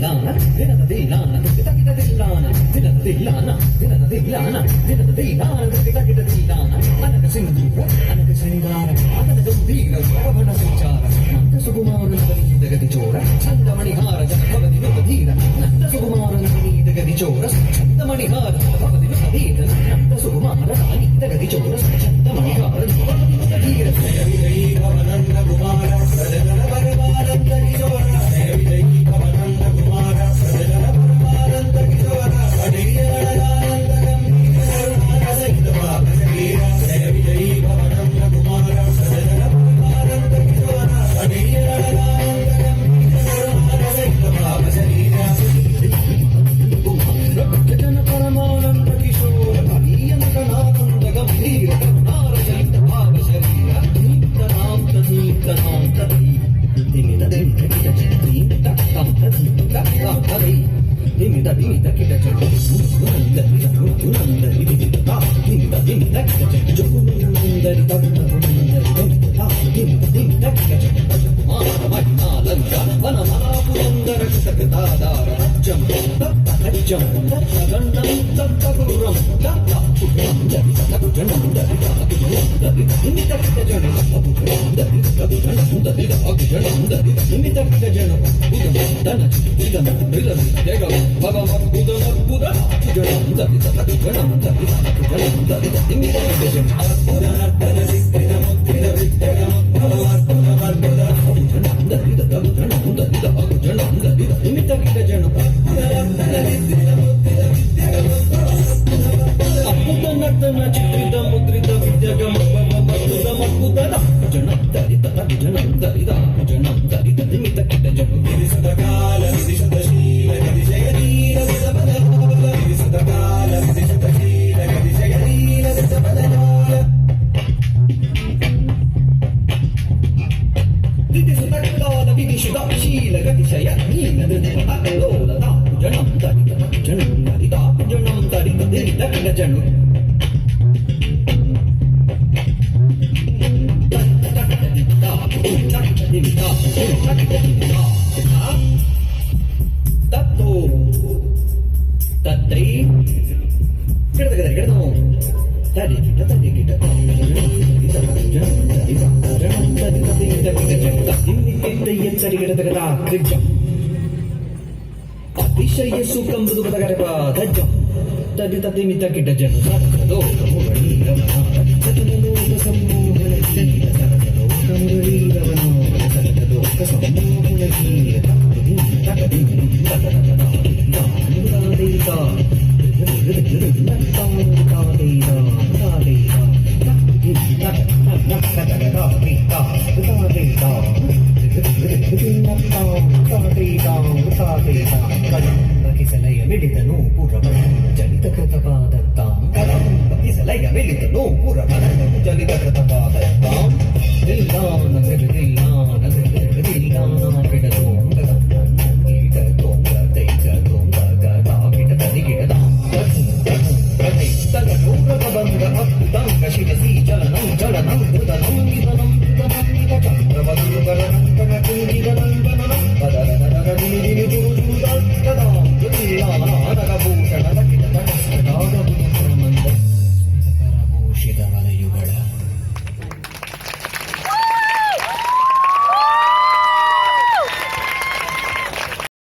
ದಿಲ್ಲಾನ ದಿನದ ದಿಲ್ಲಾನ ಕಿಟ ದಿಲ್ಲಾನ ದಿನದ ದಿಲ್ಲಾನ ದಿನದ ದಿಲ್ಲಾನ ದಿನದ ದಿಲ್ಲಾನ ಕಿಟ ದಿಲ್ಲಾನ ಅನಕ ಸಿಂಧೂರ ಅನಕ ಶೃಂಗಾರ ಅದನ ಗಂಭೀರ ಪ್ರವಣ ಸಂಚಾರ ನಂದ ಸುಕುಮಾರನ ಗತಿ ಚೋರ ಚಂದಮಣಿಹಾರ ಭವತಿ ನುಪಧೀರ ನಂದ ಸುಕುಮಾರನ ಗತಿ ಚೋರ ಚಂದಮಣಿಹಾರ ಭವತಿ ನುಪಧೀರ ನಂದ ಸುಕುಮಾರ ಗತಿ ಚೋರ ಚಂದಮಣಿಹಾರ ಭವತಿ ನುಪಧೀರ ಭವನಂದ ಕುಮಾರ ಪ್ರಜನ ಪರಮಾನಂದ ಕಿಶೋರ ಭವನಂದ ಕುಮಾರ ಪ್ರಜನ ಪರಮಾನಂದ ಕಿಶೋರ ಅಡಿಯಾನಂದ ಗಂಭೀರ ಸಹಿತ ಭಾಗೀರ ಜಯ ವಿಜಯೀ ಭವನಂದ ಕುಮಾರ ಪ್ರಜನ ಪರಮಾನಂದ ಕಿಶೋರ ಅಡಿಯಾನಂದ ಗಂಭೀರ ಸಹಿತ ಭಾಗ ಶರೀರ ಜನ ಪರಮಾನಂದ ಕಿಶೋರ ಅಡಿಯನಗನಾನಂದ ಗಂಭೀರ ಕರುಣಾರ ಸಹಿತ ಭಾಗ ಶರೀರ ಚಿತ್ರಿತ ಮುದ್ರಿತ ವಿದ್ಯಗಮ ಜನ ದರಿತ ಜನ ದರಿದ ಜನ ದರಿತ ನಿಮಿತ ಕಿಟ ಜನ ವಿಧಿಸದ ಕಾಲ ವಿಧಿಸದ ಶೀಲ ವಿಧಿಜಯ ನೀಲ ವಿಧಬಲ ವಿಧಿಸದ ಕಾಲ ವಿಧಿಸದ ಶೀಲ ವಿಧಿಜಯ ನೀಲ ವಿಧಬಲ ವಿಧಿಸದ ಕಾಲ ವಿಧಿಸದ ಶೀಲ ಗತಿಶಯ ನೀಲ ವಿಧಬಲ ಲೋಲ ಜನ ದರಿತ ಜನ ದರಿತ ನಿಮಿತ ಕಿಟ ಜನ ತತ್ತು ತತ್ತೈ ಗಿಡದ ತಡಿ ಗಿಡ ತಡಿ ಗಿಡ ಅತಿಶಯ ಸುಖಂಬುದು ಬದಗರಪ ಧಜ್ಜ ತದಿ ತದಿ ಮಿತ ಗಿಡ ಜನ ಸರಸದೋ ಮುರಳೀರವನ ಸತನಲೋಕ ಸಂಮೋಹನ ಸರಸಲೋಕ ಮುರಳೀರವನ ಸರಸಲೋಕ ಸಂಮೋಹನ ಬಕಿಸಲಯ ಮಿಡಿದನು ಪುರವ ಜನಿತ ಕೃತಪಾದತ್ತಾಂ ಕಲಂ ಬಕಿಸಲಯ ಮಿಡಿದನು ಪುರವ